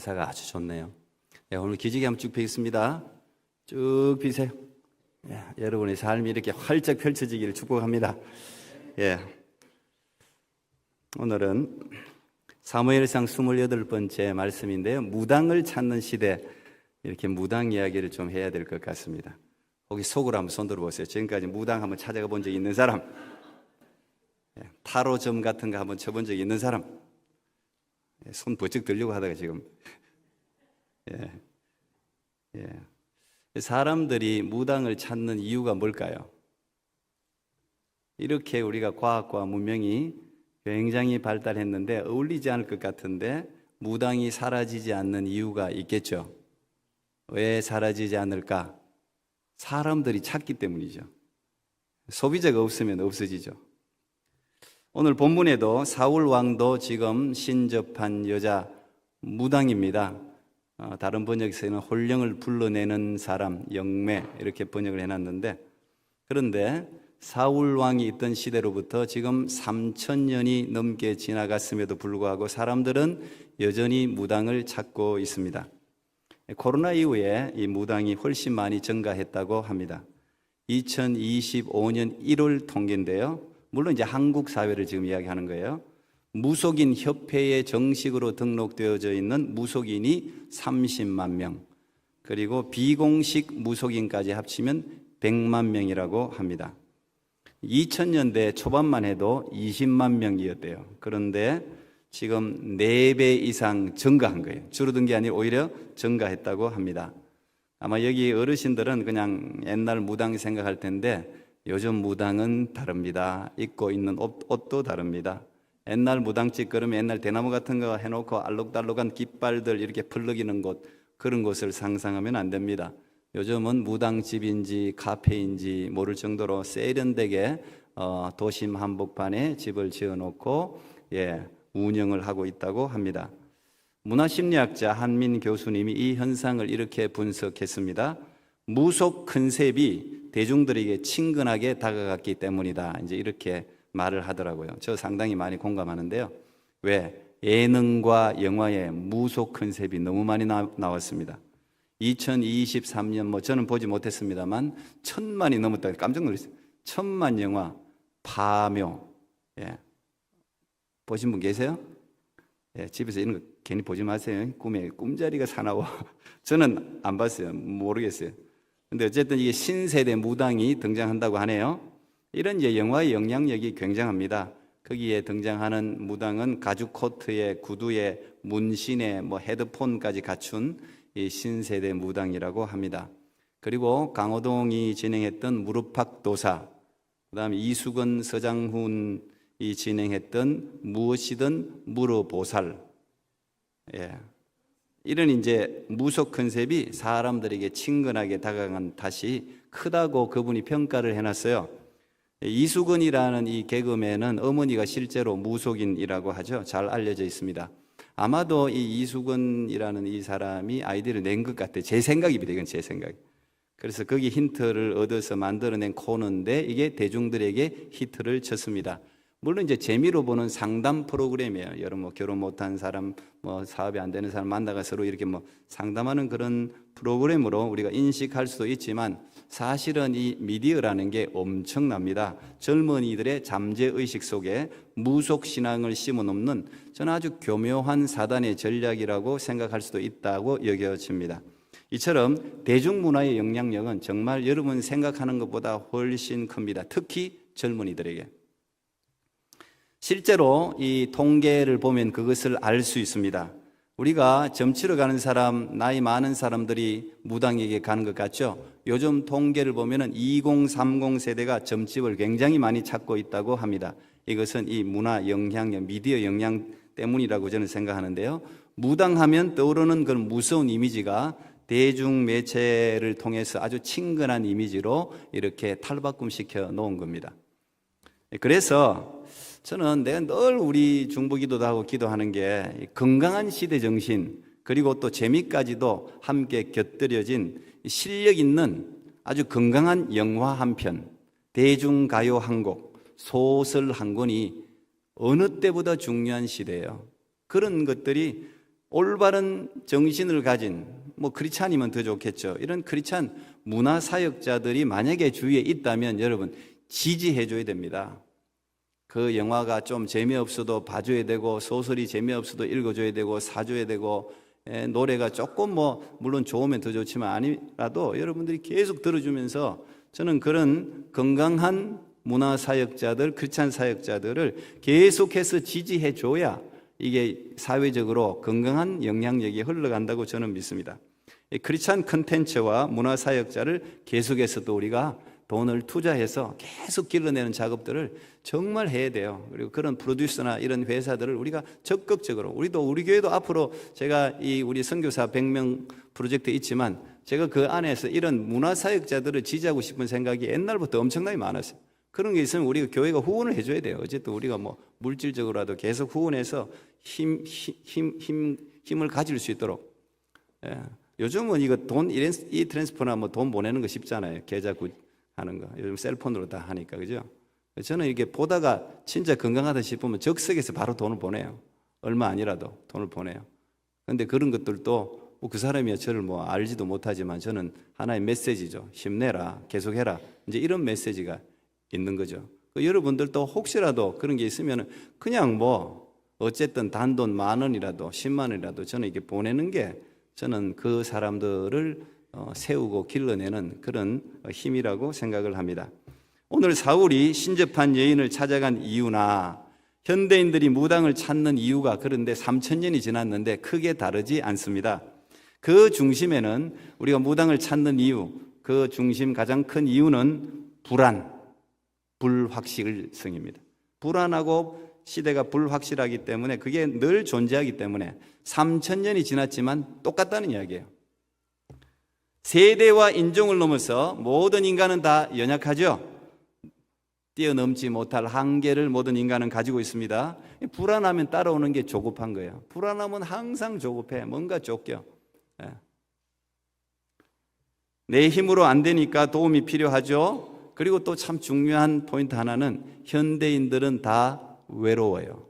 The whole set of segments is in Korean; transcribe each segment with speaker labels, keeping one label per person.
Speaker 1: 가사가 아주 좋네요. 예, 오늘 기지개 한번 쭉 펴겠습니다. 쭉 펴세요. 예, 여러분의 삶이 이렇게 활짝 펼쳐지기를 축복합니다. 예, 오늘은 사무엘상 28번째 말씀인데요. 무당을 찾는 시대, 이렇게 무당 이야기를 좀 해야 될 것 같습니다. 거기 속으로 한번 손 들어보세요. 지금까지 무당 한번 찾아가 본 적 있는 사람, 타로점 같은 거 한번 쳐본 적 있는 사람, 손 번쩍 들려고 하다가 지금 사람들이 무당을 찾는 이유가 뭘까요? 이렇게 우리가 과학과 문명이 굉장히 발달했는데 어울리지 않을 것 같은데 무당이 사라지지 않는 이유가 있겠죠. 왜 사라지지 않을까? 사람들이 찾기 때문이죠. 소비자가 없으면 없어지죠. 오늘 본문에도 사울 왕도 지금 신접한 여자 무당입니다. 다른 번역에서는 혼령을 불러내는 사람, 영매 이렇게 번역을 해놨는데, 그런데 사울 왕이 있던 시대로부터 지금 3000년이 넘게 지나갔음에도 불구하고 사람들은 여전히 무당을 찾고 있습니다. 코로나 이후에 이 무당이 훨씬 많이 증가했다고 합니다. 2025년 1월 통계인데요. 물론 이제 한국 사회를 지금 이야기하는 거예요. 무속인 협회에 정식으로 등록되어져 있는 무속인이 30만 명, 그리고 비공식 무속인까지 합치면 100만 명이라고 합니다. 2000년대 초반만 해도 20만 명이었대요. 그런데 지금 4배 이상 증가한 거예요. 줄어든 게 아니라 오히려 증가했다고 합니다. 아마 여기 어르신들은 그냥 옛날 무당 생각할 텐데 요즘 무당은 다릅니다. 입고 있는 옷도 다릅니다. 옛날 무당집 그러면 옛날 대나무 같은 거 해놓고 알록달록한 깃발들 이렇게 펄럭이는 곳, 그런 곳을 상상하면 안 됩니다. 요즘은 무당집인지 카페인지 모를 정도로 세련되게 도심 한복판에 집을 지어놓고 운영을 하고 있다고 합니다. 문화심리학자 한민 교수님이 이 현상을 이렇게 분석했습니다. 무속 컨셉이 대중들에게 친근하게 다가갔기 때문이다. 이제 이렇게 말을 하더라고요. 저 상당히 많이 공감하는데요. 왜? 예능과 영화에 무속 컨셉이 너무 많이 나왔습니다. 2023년 저는 보지 못했습니다만 1000만이 넘었다. 깜짝 놀랐어요. 1000만 영화 파묘. 보신 분 계세요? 집에서 이런 거 괜히 보지 마세요. 꿈에 꿈자리가 사나워. 저는 안 봤어요. 모르겠어요. 근데 어쨌든 이게 신세대 무당이 등장한다고 하네요. 이런 이제 영화의 영향력이 굉장합니다. 거기에 등장하는 무당은 가죽 코트에 구두에 문신에 헤드폰까지 갖춘 이 신세대 무당이라고 합니다. 그리고 강호동이 진행했던 무릎팍도사, 그다음에 이수근 서장훈이 진행했던 무엇이든 물어보살, 이런 이제 무속 컨셉이 사람들에게 친근하게 다가간 탓이 크다고 그분이 평가를 해놨어요. 이수근이라는 이 개그맨은 어머니가 실제로 무속인이라고 하죠. 잘 알려져 있습니다. 아마도 이 이수근이라는 이 사람이 아이디어를 낸 것 같아요. 제 생각입니다. 이건 제 생각. 그래서 거기 힌트를 얻어서 만들어낸 코너인데 이게 대중들에게 히트를 쳤습니다. 물론 이제 재미로 보는 상담 프로그램이에요. 여러분 결혼 못한 사람, 사업이 안 되는 사람 만나가 서로 이렇게 상담하는 그런 프로그램으로 우리가 인식할 수도 있지만 사실은 이 미디어라는 게 엄청납니다. 젊은이들의 잠재의식 속에 무속신앙을 심어놓는 저는 아주 교묘한 사단의 전략이라고 생각할 수도 있다고 여겨집니다. 이처럼 대중문화의 영향력은 정말 여러분 생각하는 것보다 훨씬 큽니다. 특히 젊은이들에게. 실제로 이 통계를 보면 그것을 알 수 있습니다. 우리가 점치러 가는 사람, 나이 많은 사람들이 무당에게 가는 것 같죠? 요즘 통계를 보면 2030 세대가 점집을 굉장히 많이 찾고 있다고 합니다. 이것은 이 문화 영향력, 미디어 영향 때문이라고 저는 생각하는데요. 무당하면 떠오르는 그런 무서운 이미지가 대중매체를 통해서 아주 친근한 이미지로 이렇게 탈바꿈시켜 놓은 겁니다. 그래서 저는 내가 늘 우리 중보기도도 하고 기도하는 게 건강한 시대 정신, 그리고 또 재미까지도 함께 곁들여진 실력 있는 아주 건강한 영화 한 편, 대중가요 한 곡, 소설 한 권이 어느 때보다 중요한 시대예요. 그런 것들이 올바른 정신을 가진, 뭐 크리스찬이면 더 좋겠죠. 이런 크리스찬 문화사역자들이 만약에 주위에 있다면 여러분 지지해 줘야 됩니다. 그 영화가 좀 재미없어도 봐줘야 되고, 소설이 재미없어도 읽어줘야 되고, 사줘야 되고, 노래가 조금 뭐 물론 좋으면 더 좋지만 아니라도 여러분들이 계속 들어주면서 저는 그런 건강한 문화사역자들, 크리스찬 사역자들을 계속해서 지지해 줘야 이게 사회적으로 건강한 영향력이 흘러간다고 저는 믿습니다. 크리스찬 컨텐츠와 문화사역자를 계속해서 또 우리가 돈을 투자해서 계속 길러내는 작업들을 정말 해야 돼요. 그리고 그런 프로듀서나 이런 회사들을 우리가 적극적으로, 우리 교회도 앞으로 제가 우리 선교사 100명 프로젝트 있지만 제가 그 안에서 이런 문화사역자들을 지지하고 싶은 생각이 옛날부터 엄청나게 많았어요. 그런 게 있으면 우리가 교회가 후원을 해줘야 돼요. 어쨌든 우리가 뭐 물질적으로라도 계속 후원해서 힘을 가질 수 있도록. 요즘은 이거 이 트랜스퍼나 뭐 돈 보내는 거 쉽잖아요. 계좌 하는 거. 요즘 셀폰으로 다 하니까, 그죠? 저는 이렇게 보다가 진짜 건강하다 싶으면 적석에서 바로 돈을 보내요. 얼마 아니라도 돈을 보내요. 그런데 그런 것들도 그 사람이 저를 뭐 알지도 못하지만 저는 하나의 메시지죠. 힘내라, 계속해라. 이제 이런 메시지가 있는 거죠. 여러분들도 혹시라도 그런 게 있으면 그냥 뭐 어쨌든 단돈 10,000원이라도 100,000원이라도 저는 이렇게 보내는 게 저는 그 사람들을 세우고 길러내는 그런 힘이라고 생각을 합니다. 오늘 사울이 신접한 여인을 찾아간 이유나 현대인들이 무당을 찾는 이유가 그런데 3000년이 지났는데 크게 다르지 않습니다. 그 중심에는 우리가 무당을 찾는 이유, 그 중심 가장 큰 이유는 불확실성입니다. 불안하고 시대가 불확실하기 때문에 그게 늘 존재하기 때문에 3000년이 지났지만 똑같다는 이야기예요. 세대와 인종을 넘어서 모든 인간은 다 연약하죠. 뛰어넘지 못할 한계를 모든 인간은 가지고 있습니다. 불안하면 따라오는 게 조급한 거예요. 불안하면 항상 조급해. 뭔가 쫓겨. 내 힘으로 안 되니까 도움이 필요하죠. 그리고 또 참 중요한 포인트 하나는 현대인들은 다 외로워요.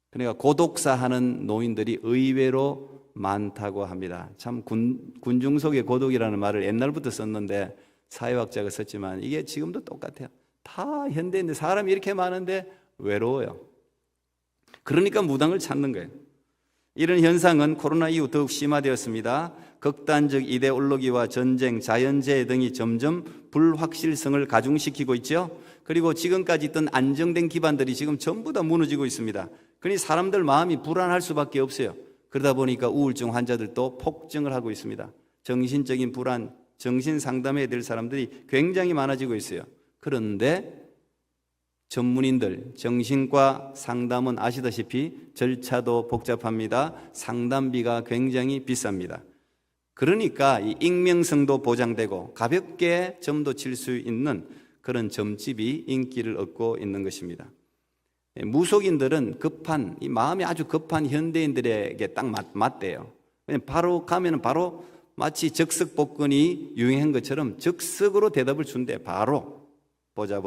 Speaker 1: 그러니까 고독사하는 노인들이 의외로 많다고 합니다. 참 군중 속의 고독이라는 말을 옛날부터 썼는데 사회학자가 썼지만 이게 지금도 똑같아요. 다 현대인데 사람이 이렇게 많은데 외로워요. 그러니까 무당을 찾는 거예요. 이런 현상은 코로나 이후 더욱 심화되었습니다. 극단적 이데올로기와 전쟁, 자연재해 등이 점점 불확실성을 가중시키고 있죠. 그리고 지금까지 있던 안정된 기반들이 지금 전부 다 무너지고 있습니다. 그러니 사람들 마음이 불안할 수밖에 없어요. 그러다 보니까 우울증 환자들도 폭증을 하고 있습니다. 정신적인 불안, 정신 상담해야 될 사람들이 굉장히 많아지고 있어요. 그런데 전문인들, 정신과 상담은 아시다시피 절차도 복잡합니다. 상담비가 굉장히 비쌉니다. 그러니까 이 익명성도 보장되고 가볍게 점도 칠 수 있는 그런 점집이 인기를 얻고 있는 것입니다. 무속인들은 이 마음이 아주 급한 현대인들에게 딱 맞대요. 그냥 바로 가면은 바로 마치 적석복근이 유행한 것처럼 적석으로 대답을 준대. 바로 보자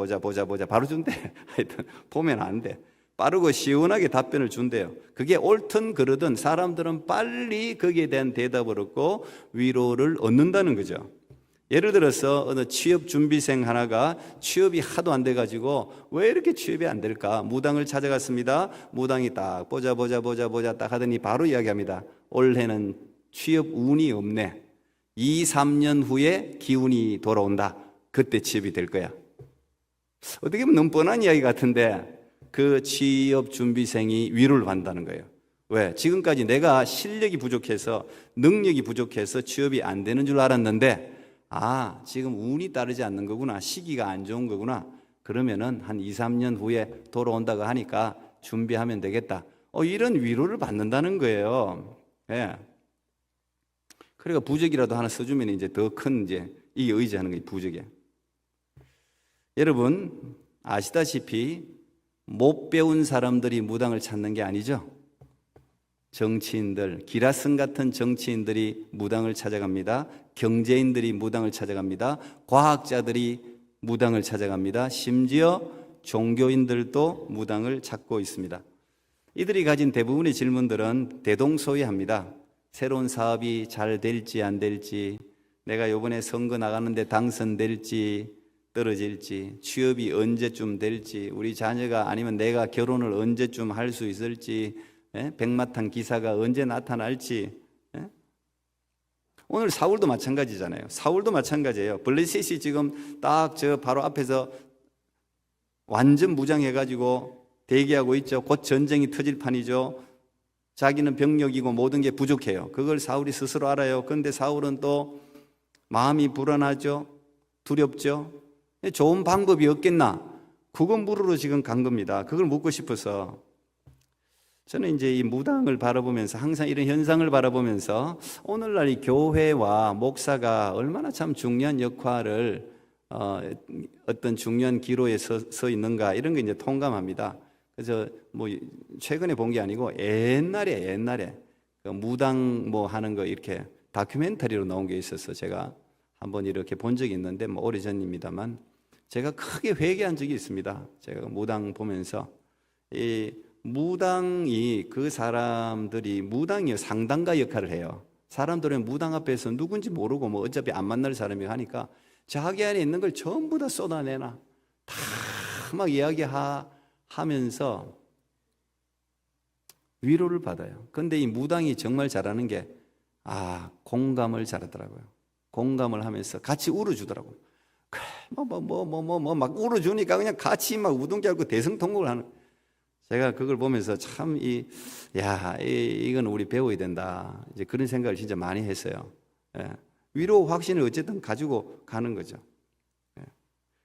Speaker 1: 바로 준대. 하여튼 보면 안 돼. 빠르고 시원하게 답변을 준대요. 그게 옳든 그르든 사람들은 빨리 거기에 대한 대답을 얻고 위로를 얻는다는 거죠. 예를 들어서 어느 취업 준비생 하나가 취업이 하도 안 돼가지고 왜 이렇게 취업이 안 될까? 무당을 찾아갔습니다. 무당이 딱 보자 딱 하더니 바로 이야기합니다. 올해는 취업 운이 없네. 2, 3년 후에 기운이 돌아온다. 그때 취업이 될 거야. 어떻게 보면 너무 뻔한 이야기 같은데 그 취업 준비생이 위로를 받는다는 거예요. 왜? 지금까지 내가 실력이 부족해서 능력이 부족해서 취업이 안 되는 줄 알았는데 지금 운이 따르지 않는 거구나. 시기가 안 좋은 거구나. 그러면은 한 2, 3년 후에 돌아온다고 하니까 준비하면 되겠다. 이런 위로를 받는다는 거예요. 예. 그러니까 부적이라도 하나 써주면 이제 더 큰 이게 의지하는 게 부적이에요. 여러분 아시다시피 못 배운 사람들이 무당을 찾는 게 아니죠. 정치인들, 기라성 같은 정치인들이 무당을 찾아갑니다. 경제인들이 무당을 찾아갑니다. 과학자들이 무당을 찾아갑니다. 심지어 종교인들도 무당을 찾고 있습니다. 이들이 가진 대부분의 질문들은 대동소이합니다. 새로운 사업이 잘 될지 안 될지, 내가 이번에 선거 나가는데 당선될지 떨어질지, 취업이 언제쯤 될지, 우리 자녀가 아니면 내가 결혼을 언제쯤 할 수 있을지, 백마탄 기사가 언제 나타날지. 오늘 사울도 마찬가지잖아요. 사울도 마찬가지예요. 블레셋이 지금 딱 저 바로 앞에서 완전 무장해가지고 대기하고 있죠. 곧 전쟁이 터질 판이죠. 자기는 병력이고 모든 게 부족해요. 그걸 사울이 스스로 알아요. 그런데 사울은 또 마음이 불안하죠. 두렵죠. 좋은 방법이 없겠나? 그건 물으러 지금 간 겁니다. 그걸 묻고 싶어서 저는 이제 이 무당을 바라보면서 항상 이런 현상을 바라보면서 오늘날 이 교회와 목사가 얼마나 참 중요한 역할을 어떤 중요한 기로에 서 있는가 이런 게 이제 통감합니다. 그래서 뭐 최근에 본 게 아니고 옛날에 그 무당 뭐 하는 거 이렇게 다큐멘터리로 나온 게 있어서 제가 한번 이렇게 본 적이 있는데 뭐 오래전입니다만 제가 크게 회개한 적이 있습니다. 제가 무당 보면서 이 무당이 그 사람들이 무당이 상당가 역할을 해요. 사람들은 무당 앞에서 누군지 모르고 뭐 어차피 안 만날 사람이 하니까 자기 안에 있는 걸 전부 다 쏟아내나 다 막 이야기하면서 위로를 받아요. 그런데 이 무당이 정말 잘하는 게 공감을 잘하더라고요. 공감을 하면서 같이 울어주더라고요. 그래, 막 울어주니까 그냥 같이 막 우동기 앓고 대성통곡을 하는. 제가 그걸 보면서 참 이건 우리 배워야 된다. 이제 그런 생각을 진짜 많이 했어요. 위로 확신을 어쨌든 가지고 가는 거죠.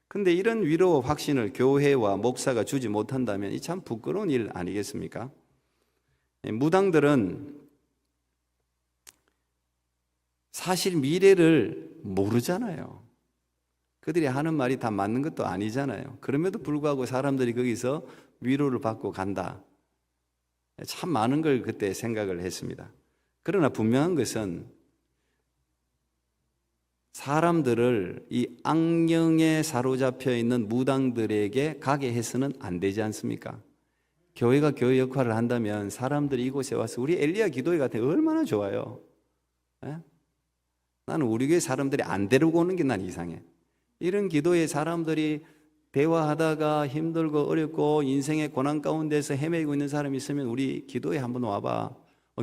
Speaker 1: 근데 이런 위로 확신을 교회와 목사가 주지 못한다면 이 참 부끄러운 일 아니겠습니까? 무당들은 사실 미래를 모르잖아요. 그들이 하는 말이 다 맞는 것도 아니잖아요. 그럼에도 불구하고 사람들이 거기서 위로를 받고 간다. 참 많은 걸 그때 생각을 했습니다. 그러나 분명한 것은 사람들을 이 악령에 사로잡혀 있는 무당들에게 가게 해서는 안 되지 않습니까? 교회가 교회 역할을 한다면 사람들이 이곳에 와서 우리 엘리야 기도회 같은 게 얼마나 좋아요. 나는 우리 교회 사람들이 안 데리고 오는 게 난 이상해. 이런 기도회 사람들이 대화하다가 힘들고 어렵고 인생의 고난 가운데서 헤매고 있는 사람이 있으면 우리 기도회 한번 와봐.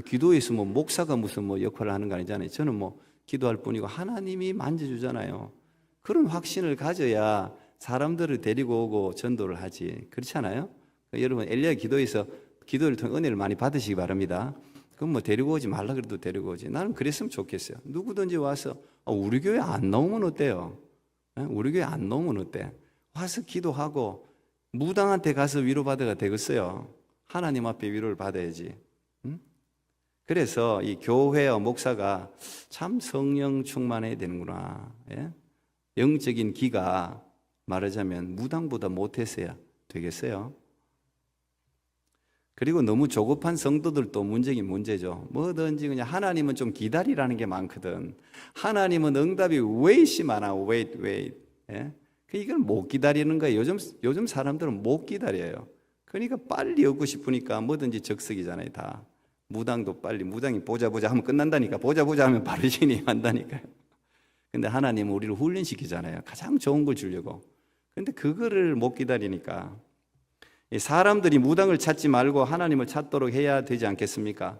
Speaker 1: 기도회에서 뭐 목사가 무슨 뭐 역할을 하는 거 아니잖아요. 저는 뭐 기도할 뿐이고 하나님이 만져주잖아요. 그런 확신을 가져야 사람들을 데리고 오고 전도를 하지. 그렇지 않아요? 여러분 엘리야 기도에서 기도를 통해 은혜를 많이 받으시기 바랍니다. 그럼 뭐 데리고 오지 말라 그래도 데리고 오지. 나는 그랬으면 좋겠어요. 누구든지 와서 우리 교회 안 나오면 어때요? 우리 교회 안 나오면 어때? 와서 기도하고 무당한테 가서 위로받아가 되겠어요. 하나님 앞에 위로를 받아야지. 그래서 이 교회와 목사가 참 성령 충만해야 되는구나. 영적인 기가 말하자면 무당보다 못했어야 되겠어요. 그리고 너무 조급한 성도들도 문제긴 문제죠. 뭐든지 그냥 하나님은 좀 기다리라는 게 많거든. 하나님은 응답이 wait이 많아. wait. 이걸 못 기다리는 거예요. 요즘 사람들은 못 기다려요. 그러니까 빨리 얻고 싶으니까 뭐든지 적석이잖아요. 다. 무당도 빨리 무당이 보자 하면 끝난다니까. 보자 하면 바로 진입한다니까요. 근데 하나님은 우리를 훈련시키잖아요. 가장 좋은 걸 주려고. 근데 그거를 못 기다리니까 사람들이 무당을 찾지 말고 하나님을 찾도록 해야 되지 않겠습니까?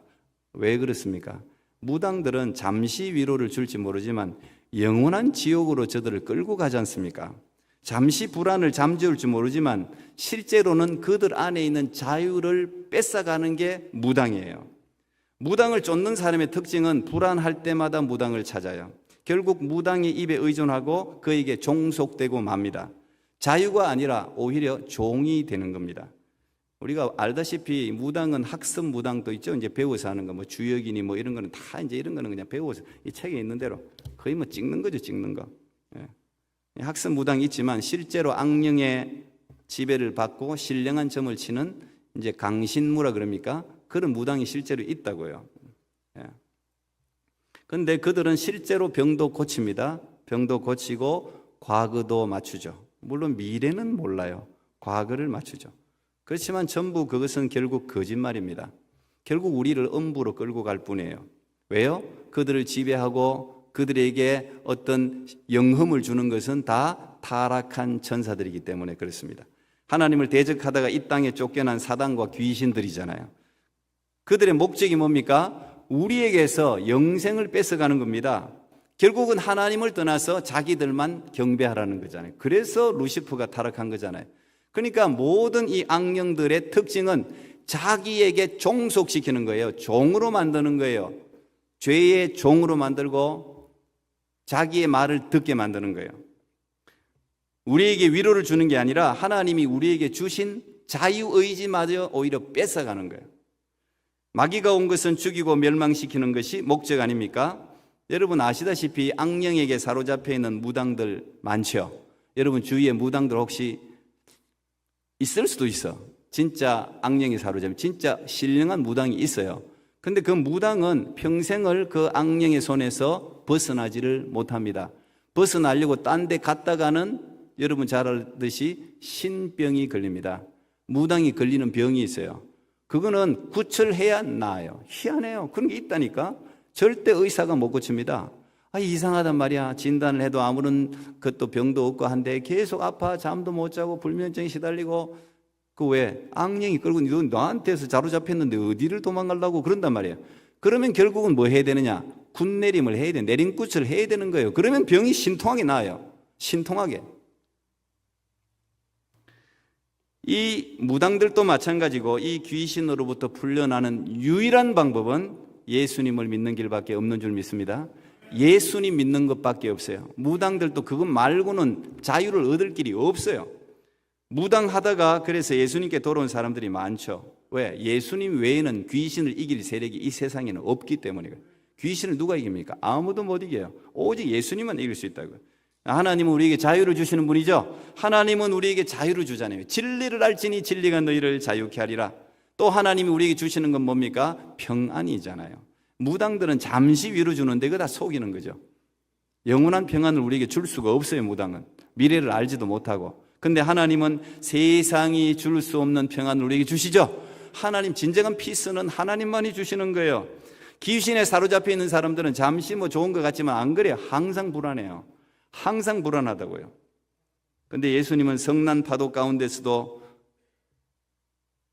Speaker 1: 왜 그렇습니까? 무당들은 잠시 위로를 줄지 모르지만 영원한 지옥으로 저들을 끌고 가지 않습니까? 잠시 불안을 잠재울지 모르지만 실제로는 그들 안에 있는 자유를 뺏어가는 게 무당이에요. 무당을 쫓는 사람의 특징은 불안할 때마다 무당을 찾아요. 결국 무당의 입에 의존하고 그에게 종속되고 맙니다. 자유가 아니라 오히려 종이 되는 겁니다. 우리가 알다시피 무당은 학습 무당도 있죠. 이제 배워서 하는 거, 뭐 주역이니 뭐 이런 거는 다 이제 이런 거는 그냥 배워서 이 책에 있는 대로 거의 뭐 찍는 거죠, 찍는 거. 학습 무당이 있지만 실제로 악령의 지배를 받고 신령한 점을 치는 이제 강신무라 그럽니까? 그런 무당이 실제로 있다고요. 그런데 그들은 실제로 병도 고칩니다. 병도 고치고 과거도 맞추죠. 물론 미래는 몰라요. 과거를 맞추죠. 그렇지만 전부 그것은 결국 거짓말입니다. 결국 우리를 음부로 끌고 갈 뿐이에요. 왜요? 그들을 지배하고 그들에게 어떤 영흠을 주는 것은 다 타락한 천사들이기 때문에 그렇습니다. 하나님을 대적하다가 이 땅에 쫓겨난 사단과 귀신들이잖아요. 그들의 목적이 뭡니까? 우리에게서 영생을 뺏어가는 겁니다. 결국은 하나님을 떠나서 자기들만 경배하라는 거잖아요. 그래서 루시퍼가 타락한 거잖아요. 그러니까 모든 이 악령들의 특징은 자기에게 종속시키는 거예요. 종으로 만드는 거예요. 죄의 종으로 만들고 자기의 말을 듣게 만드는 거예요. 우리에게 위로를 주는 게 아니라 하나님이 우리에게 주신 자유의지마저 오히려 뺏어가는 거예요. 마귀가 온 것은 죽이고 멸망시키는 것이 목적 아닙니까? 여러분 아시다시피 악령에게 사로잡혀 있는 무당들 많죠? 여러분 주위에 무당들 혹시 있을 수도 있어. 진짜 악령이 사로잡힌 진짜 신령한 무당이 있어요. 근데 그 무당은 평생을 그 악령의 손에서 벗어나지를 못합니다. 벗어나려고 딴 데 갔다가는 여러분 잘 알듯이 신병이 걸립니다. 무당이 걸리는 병이 있어요. 그거는 구출해야 나아요. 희한해요. 그런 게 있다니까. 절대 의사가 못 고칩니다. 이상하단 말이야. 진단을 해도 아무런 것도 병도 없고 한데 계속 아파. 잠도 못 자고 불면증에 시달리고. 그 왜? 악령이 끌고 너 나한테서 자로잡혔는데 어디를 도망가려고 그런단 말이에요. 그러면 결국은 뭐 해야 되느냐? 군내림을 해야 돼. 내림굿을 해야 되는 거예요. 그러면 병이 신통하게 나아요. 신통하게. 이 무당들도 마찬가지고 이 귀신으로부터 풀려나는 유일한 방법은 예수님을 믿는 길밖에 없는 줄 믿습니다. 예수님 믿는 것밖에 없어요. 무당들도 그것 말고는 자유를 얻을 길이 없어요. 무당하다가 그래서 예수님께 돌아온 사람들이 많죠. 왜? 예수님 외에는 귀신을 이길 세력이 이 세상에는 없기 때문이에요. 귀신을 누가 이깁니까? 아무도 못 이겨요. 오직 예수님만 이길 수 있다고요. 하나님은 우리에게 자유를 주시는 분이죠. 하나님은 우리에게 자유를 주잖아요. 진리를 알지니 진리가 너희를 자유케 하리라. 또 하나님이 우리에게 주시는 건 뭡니까? 평안이잖아요. 무당들은 잠시 위로 주는데 그거 다 속이는 거죠. 영원한 평안을 우리에게 줄 수가 없어요. 무당은 미래를 알지도 못하고. 근데 하나님은 세상이 줄 수 없는 평안을 우리에게 주시죠. 하나님 진정한 피스는 하나님만이 주시는 거예요. 귀신에 사로잡혀 있는 사람들은 잠시 뭐 좋은 것 같지만 안 그래요. 항상 불안해요. 항상 불안하다고요. 근데 예수님은 성난 파도 가운데서도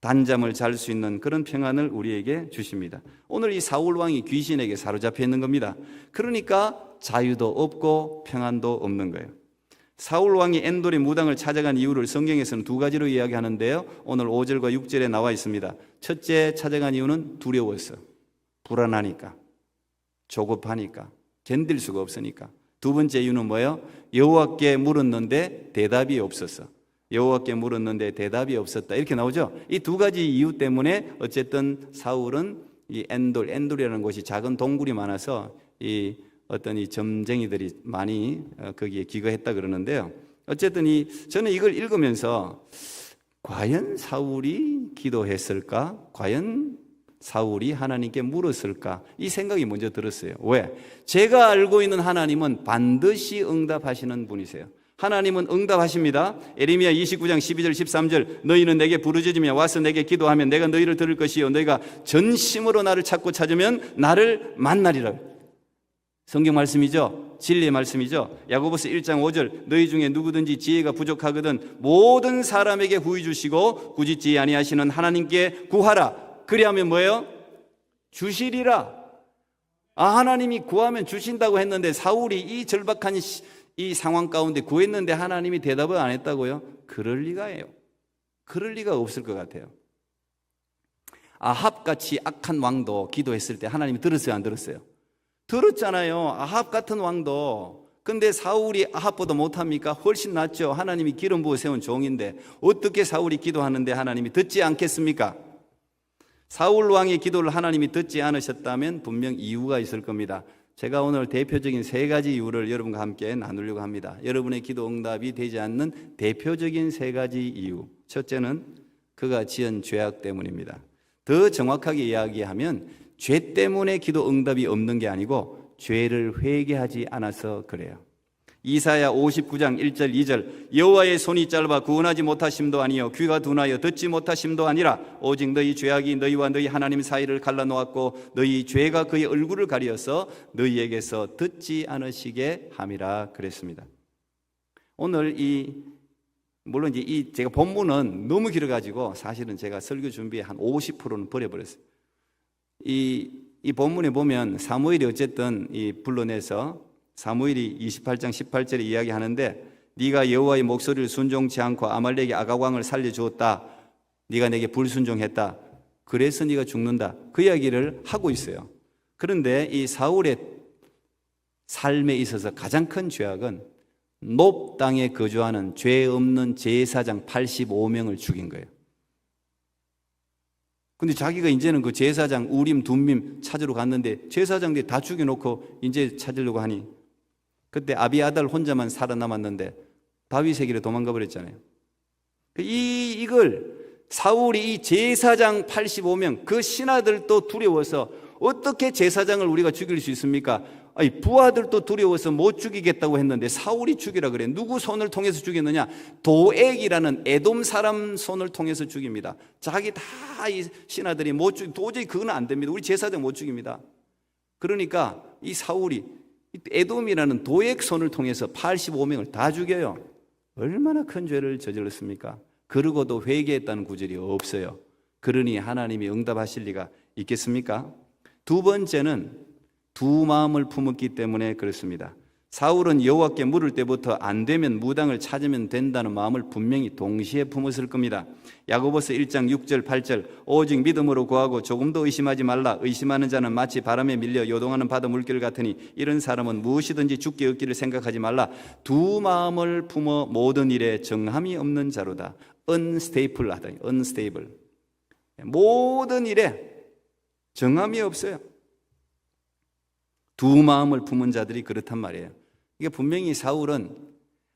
Speaker 1: 단잠을 잘 수 있는 그런 평안을 우리에게 주십니다. 오늘 이 사울 왕이 귀신에게 사로잡혀 있는 겁니다. 그러니까 자유도 없고 평안도 없는 거예요. 사울 왕이 엔돌의 무당을 찾아간 이유를 성경에서는 두 가지로 이야기하는데요. 오늘 5절과 6절에 나와 있습니다. 첫째 찾아간 이유는 두려웠어. 불안하니까, 조급하니까, 견딜 수가 없으니까. 두 번째 이유는 뭐예요? 여호와께 물었는데 대답이 없었어. 여호와께 물었는데 대답이 없었다. 이렇게 나오죠. 이 두 가지 이유 때문에 어쨌든 사울은 이 엔돌이라는 곳이 작은 동굴이 많아서 이 어떤 이 점쟁이들이 많이 거기에 기거했다 그러는데요. 어쨌든 저는 이걸 읽으면서 과연 사울이 기도했을까? 과연 사울이 하나님께 물었을까? 이 생각이 먼저 들었어요. 왜? 제가 알고 있는 하나님은 반드시 응답하시는 분이세요. 하나님은 응답하십니다. 에레미야 29장 12절 13절 너희는 내게 부르짖으며 와서 내게 기도하면 내가 너희를 들을 것이요 너희가 전심으로 나를 찾고 찾으면 나를 만나리라. 성경 말씀이죠. 진리의 말씀이죠. 야고보서 1장 5절 너희 중에 누구든지 지혜가 부족하거든 모든 사람에게 후히 주시고 꾸짖지 아니하시는 하나님께 구하라. 그리하면 뭐예요? 주시리라. 하나님이 구하면 주신다고 했는데 사울이 이 절박한 이 상황 가운데 구했는데 하나님이 대답을 안 했다고요? 그럴 리가요. 그럴 리가 없을 것 같아요. 아합같이 악한 왕도 기도했을 때 하나님이 들었어요? 안 들었어요? 들었잖아요. 아합 같은 왕도. 근데 사울이 아합보다 못합니까? 훨씬 낫죠. 하나님이 기름 부어 세운 종인데 어떻게 사울이 기도하는데 하나님이 듣지 않겠습니까? 사울 왕의 기도를 하나님이 듣지 않으셨다면 분명 이유가 있을 겁니다. 제가 오늘 대표적인 세 가지 이유를 여러분과 함께 나누려고 합니다. 여러분의 기도 응답이 되지 않는 대표적인 세 가지 이유. 첫째는 그가 지은 죄악 때문입니다. 더 정확하게 이야기하면 죄 때문에 기도 응답이 없는 게 아니고 죄를 회개하지 않아서 그래요. 이사야 59장 1절 2절 여호와의 손이 짧아 구원하지 못하심도 아니요 귀가 둔하여 듣지 못하심도 아니라 오직 너희 죄악이 너희와 너희 하나님 사이를 갈라놓았고 너희 죄가 그의 얼굴을 가리어서 너희에게서 듣지 않으시게 함이라 그랬습니다. 오늘 물론 이제 제가 본문은 너무 길어가지고 사실은 제가 설교 준비에 한 50%는 버려버렸어요. 이 본문에 보면 사무엘이 어쨌든 불러내서 사무엘이 28장 18절에 이야기하는데 네가 여호와의 목소리를 순종치 않고 아말렉의 아가왕을 살려주었다. 네가 내게 불순종했다. 그래서 네가 죽는다. 그 이야기를 하고 있어요. 그런데 이 사울의 삶에 있어서 가장 큰 죄악은 높 땅에 거주하는 죄 없는 제사장 85명을 죽인 거예요. 근데 자기가 이제는 그 제사장 우림 둠밈 찾으러 갔는데 제사장들이 다 죽여놓고 이제 찾으려고 하니 그때 아비아달 혼자만 살아남았는데 다윗에게로 도망가 버렸잖아요. 이걸 사울이 이 제사장 85명 그 신하들도 두려워서 어떻게 제사장을 우리가 죽일 수 있습니까? 아니, 부하들도 두려워서 못 죽이겠다고 했는데 사울이 죽이라 그래. 누구 손을 통해서 죽였느냐? 도액이라는 에돔 사람 손을 통해서 죽입니다. 자기 다 이 신하들이 못 죽이, 도저히 그건 안 됩니다. 우리 제사장 못 죽입니다. 그러니까 이 사울이 에돔이라는 도액 손을 통해서 85명을 다 죽여요. 얼마나 큰 죄를 저질렀습니까? 그러고도 회개했다는 구절이 없어요. 그러니 하나님이 응답하실 리가 있겠습니까? 두 번째는 두 마음을 품었기 때문에 그렇습니다. 사울은 여호와께 물을 때부터 안 되면 무당을 찾으면 된다는 마음을 분명히 동시에 품었을 겁니다. 야고보서 1장 6절 8절 오직 믿음으로 구하고 조금도 의심하지 말라. 의심하는 자는 마치 바람에 밀려 요동하는 바다 물결 같으니 이런 사람은 무엇이든지 죽게 얻기를 생각하지 말라. 두 마음을 품어 모든 일에 정함이 없는 자로다. unstable. 모든 일에 정함이 없어요. 두 마음을 품은 자들이 그렇단 말이에요. 이게 분명히 사울은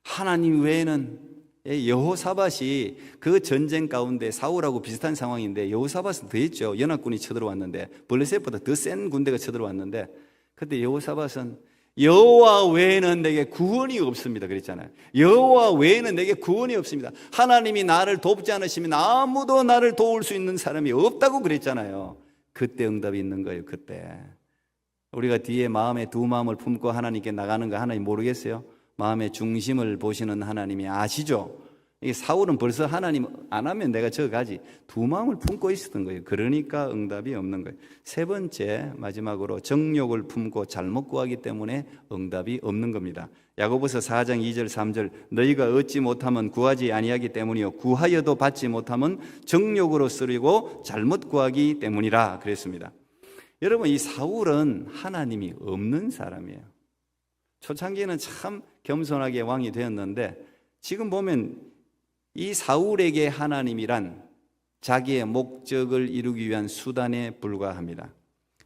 Speaker 1: 하나님 외에는 여호사밧이 그 전쟁 가운데 사울하고 비슷한 상황인데 여호사밧은 더 했죠. 연합군이 쳐들어왔는데 블레셋보다 더 센 군대가 쳐들어왔는데 그때 여호사밧은 여호와 외에는 내게 구원이 없습니다 그랬잖아요. 여호와 외에는 내게 구원이 없습니다. 하나님이 나를 돕지 않으시면 아무도 나를 도울 수 있는 사람이 없다고 그랬잖아요. 그때 응답이 있는 거예요. 그때 우리가 뒤에 마음에 두 마음을 품고 하나님께 나가는 거 하나님 모르겠어요? 마음의 중심을 보시는 하나님이 아시죠? 이게 사울은 벌써 하나님 안 하면 내가 저 가지 두 마음을 품고 있었던 거예요. 그러니까 응답이 없는 거예요. 세 번째 마지막으로 정욕을 품고 잘못 구하기 때문에 응답이 없는 겁니다. 야고보서 4장 2절 3절 너희가 얻지 못하면 구하지 아니하기 때문이요 구하여도 받지 못하면 정욕으로 쓰리고 잘못 구하기 때문이라 그랬습니다. 여러분 이 사울은 하나님이 없는 사람이에요. 초창기에는 참 겸손하게 왕이 되었는데 지금 보면 이 사울에게 하나님이란 자기의 목적을 이루기 위한 수단에 불과합니다.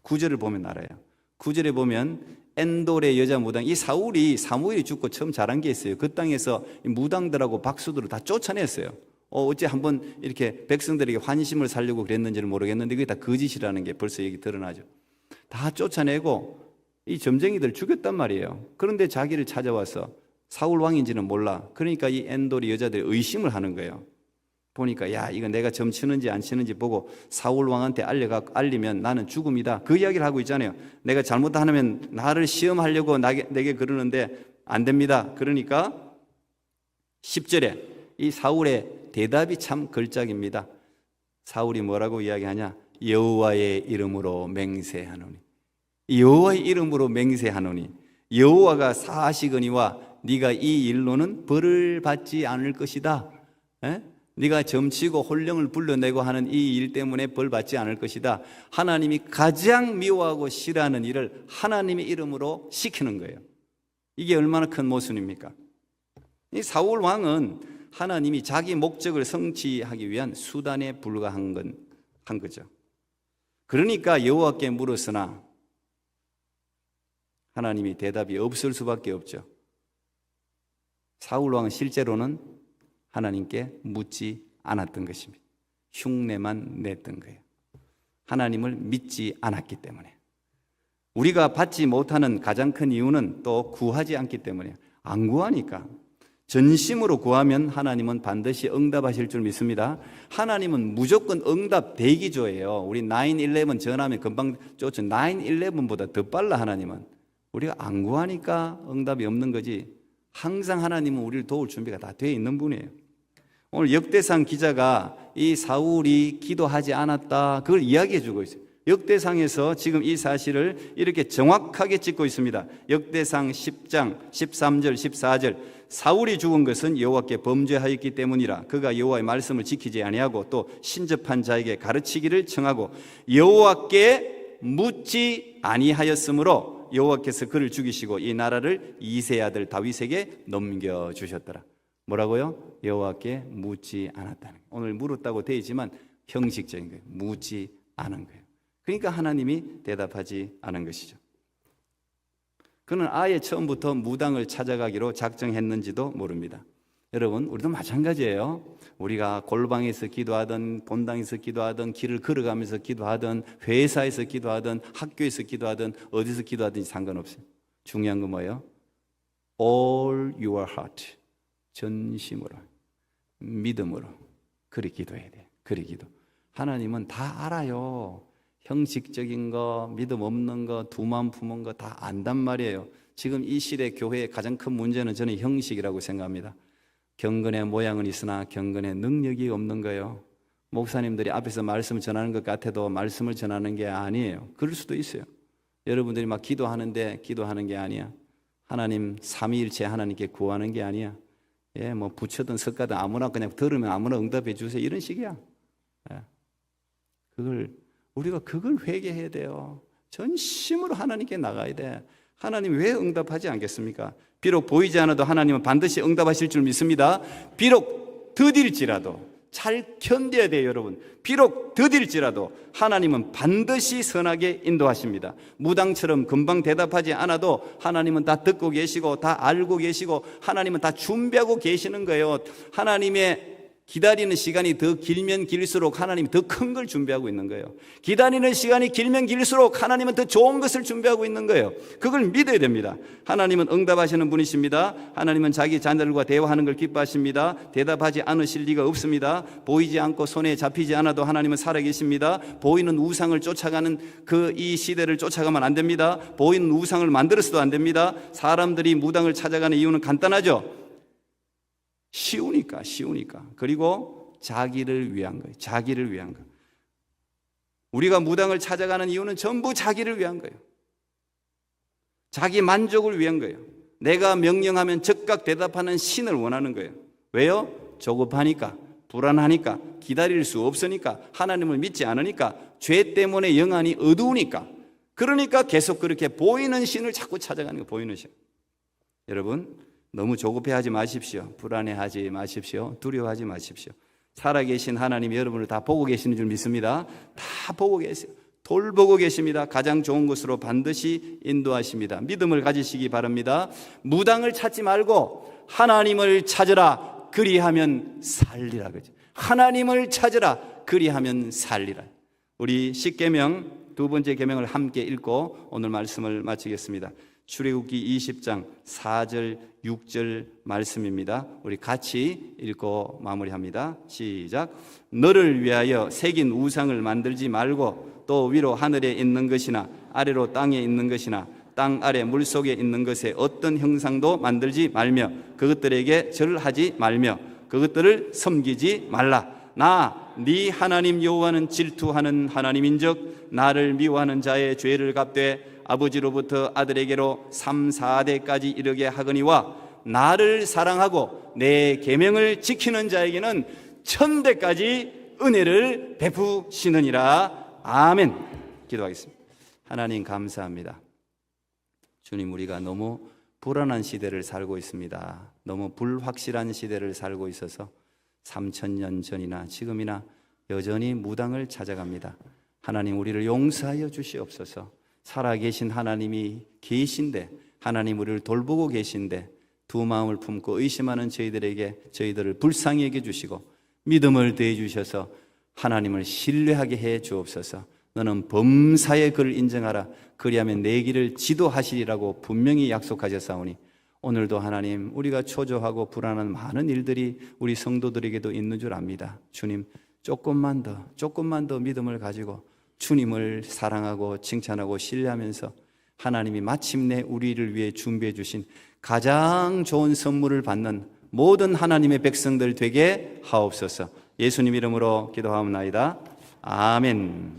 Speaker 1: 9절을 보면 알아요. 9절에 보면 엔돌의 여자 무당 이 사울이 사무엘이 죽고 처음 자란 게 있어요. 그 땅에서 무당들하고 박수들을 다 쫓아냈어요. 어째 한번 이렇게 백성들에게 환심을 살려고 그랬는지는 모르겠는데 그게 다 거짓이라는 게 벌써 여기 드러나죠. 다 쫓아내고 이 점쟁이들 죽였단 말이에요. 그런데 자기를 찾아와서 사울 왕인지는 몰라. 그러니까 이 엔돌이 여자들이 의심을 하는 거예요. 보니까 야 이거 내가 점 치는지 안 치는지 보고 사울 왕한테 알리면 나는 죽음이다. 그 이야기를 하고 있잖아요. 내가 잘못하면 나를 시험하려고 내게 그러는데 안 됩니다. 그러니까 10절에 이 사울의 대답이 참 걸작입니다. 사울이 뭐라고 이야기하냐? 여호와의 이름으로 맹세하노니 여호와의 이름으로 맹세하노니 여호와가 사하시거니와 네가 이 일로는 벌을 받지 않을 것이다. 네가 점치고 혼령을 불러내고 하는 이 일 때문에 벌 받지 않을 것이다. 하나님이 가장 미워하고 싫어하는 일을 하나님의 이름으로 시키는 거예요. 이게 얼마나 큰 모순입니까? 이 사울 왕은 하나님이 자기 목적을 성취하기 위한 수단에 불과한 거죠. 그러니까 여호와께 물었으나 하나님이 대답이 없을 수밖에 없죠. 사울 왕은 실제로는 하나님께 묻지 않았던 것입니다. 흉내만 냈던 거예요. 하나님을 믿지 않았기 때문에. 우리가 받지 못하는 가장 큰 이유는 또 구하지 않기 때문에 안 구하니까. 전심으로 구하면 하나님은 반드시 응답하실 줄 믿습니다. 하나님은 무조건 응답 대기조예요. 우리 911 전화하면 금방 쫓죠. 911보다 더 빨라 하나님은. 우리가 안 구하니까 응답이 없는 거지. 항상 하나님은 우리를 도울 준비가 다 되어 있는 분이에요. 오늘 역대상 기자가 이 사울이 기도하지 않았다, 그걸 이야기해 주고 있어요. 역대상에서 지금 이 사실을 이렇게 정확하게 찍고 있습니다. 역대상 10장 13절 14절 사울이 죽은 것은 여호와께 범죄하였기 때문이라. 그가 여호와의 말씀을 지키지 아니하고 또 신접한 자에게 가르치기를 청하고 여호와께 묻지 아니하였으므로 여호와께서 그를 죽이시고 이 나라를 이새의 아들 다윗에게 넘겨주셨더라. 뭐라고요? 여호와께 묻지 않았다는 거예요. 오늘 물었다고 되어 있지만 형식적인 거예요. 묻지 않은 거예요. 그러니까 하나님이 대답하지 않은 것이죠. 그는 아예 처음부터 무당을 찾아가기로 작정했는지도 모릅니다. 여러분, 우리도 마찬가지예요. 우리가 골방에서 기도하든 본당에서 기도하든 길을 걸어가면서 기도하든 회사에서 기도하든 학교에서 기도하든 어디서 기도하든지 상관없어요. 중요한 건 뭐예요? All your heart, 전심으로, 믿음으로 그리 기도해야 돼요. 그리 기도. 하나님은 다 알아요. 형식적인 거, 믿음 없는 거, 두만 품은 거 다 안단 말이에요. 지금 이 시대 교회의 가장 큰 문제는 저는 형식이라고 생각합니다. 경건의 모양은 있으나 경건의 능력이 없는 거예요. 목사님들이 앞에서 말씀을 전하는 것 같아도 말씀을 전하는 게 아니에요. 그럴 수도 있어요. 여러분들이 막 기도하는데 기도하는 게 아니야. 하나님 삼위일체 하나님께 구하는 게 아니야. 예, 뭐 부처든 석가든 아무나 그냥 들으면 아무나 응답해 주세요. 이런 식이야. 예. 우리가 그걸 회개해야 돼요. 전심으로 하나님께 나가야 돼. 하나님 왜 응답하지 않겠습니까? 비록 보이지 않아도 하나님은 반드시 응답하실 줄 믿습니다. 비록 더딜지라도 잘 견뎌야 돼요, 여러분. 비록 더딜지라도 하나님은 반드시 선하게 인도하십니다. 무당처럼 금방 대답하지 않아도 하나님은 다 듣고 계시고 다 알고 계시고 하나님은 다 준비하고 계시는 거예요. 하나님의 기다리는 시간이 더 길면 길수록 하나님이 더 큰 걸 준비하고 있는 거예요. 기다리는 시간이 길면 길수록 하나님은 더 좋은 것을 준비하고 있는 거예요. 그걸 믿어야 됩니다. 하나님은 응답하시는 분이십니다. 하나님은 자기 자녀들과 대화하는 걸 기뻐하십니다. 대답하지 않으실 리가 없습니다. 보이지 않고 손에 잡히지 않아도 하나님은 살아계십니다. 보이는 우상을 쫓아가는 이 시대를 쫓아가면 안 됩니다. 보이는 우상을 만들어서도 안 됩니다. 사람들이 무당을 찾아가는 이유는 간단하죠. 쉬우니까. 그리고 자기를 위한 거예요. 자기를 위한 거. 우리가 무당을 찾아가는 이유는 전부 자기를 위한 거예요. 자기 만족을 위한 거예요. 내가 명령하면 즉각 대답하는 신을 원하는 거예요. 왜요? 조급하니까, 불안하니까, 기다릴 수 없으니까, 하나님을 믿지 않으니까, 죄 때문에 영안이 어두우니까. 그러니까 계속 그렇게 보이는 신을 자꾸 찾아가는 거예요. 보이는 신. 여러분, 너무 조급해하지 마십시오. 불안해하지 마십시오. 두려워하지 마십시오. 살아계신 하나님이 여러분을 다 보고 계시는 줄 믿습니다. 다 보고 계세요. 돌보고 계십니다. 가장 좋은 곳으로 반드시 인도하십니다. 믿음을 가지시기 바랍니다. 무당을 찾지 말고 하나님을 찾으라. 그리하면 살리라. 그죠? 하나님을 찾으라. 그리하면 살리라. 우리 10계명 두 번째 계명을 함께 읽고 오늘 말씀을 마치겠습니다. 출애굽기 20장 4절 6절 말씀입니다. 우리 같이 읽고 마무리합니다. 시작. 너를 위하여 새긴 우상을 만들지 말고 또 위로 하늘에 있는 것이나 아래로 땅에 있는 것이나 땅 아래 물속에 있는 것에 어떤 형상도 만들지 말며 그것들에게 절하지 말며 그것들을 섬기지 말라. 나 네 하나님 여호와는 질투하는 하나님인즉 나를 미워하는 자의 죄를 갚되 아버지로부터 아들에게로 3, 4대까지 이르게 하거니와 나를 사랑하고 내 계명을 지키는 자에게는 1000대까지 은혜를 베푸시느니라. 아멘. 기도하겠습니다. 하나님 감사합니다. 주님, 우리가 너무 불안한 시대를 살고 있습니다. 너무 불확실한 시대를 살고 있어서 3000년 전이나 지금이나 여전히 무당을 찾아갑니다. 하나님, 우리를 용서하여 주시옵소서. 살아계신 하나님이 계신데, 하나님 우리를 돌보고 계신데 두 마음을 품고 의심하는 저희들을 불쌍히 여겨 주시고 믿음을 더해 주셔서 하나님을 신뢰하게 해 주옵소서. 너는 범사의 그를 인정하라. 그리하면 내 길을 지도하시리라고 분명히 약속하셨사오니 오늘도 하나님, 우리가 초조하고 불안한 많은 일들이 우리 성도들에게도 있는 줄 압니다. 주님, 조금만 더 믿음을 가지고 주님을 사랑하고 칭찬하고 신뢰하면서 하나님이 마침내 우리를 위해 준비해 주신 가장 좋은 선물을 받는 모든 하나님의 백성들 되게 하옵소서. 예수님 이름으로 기도하옵나이다. 아멘.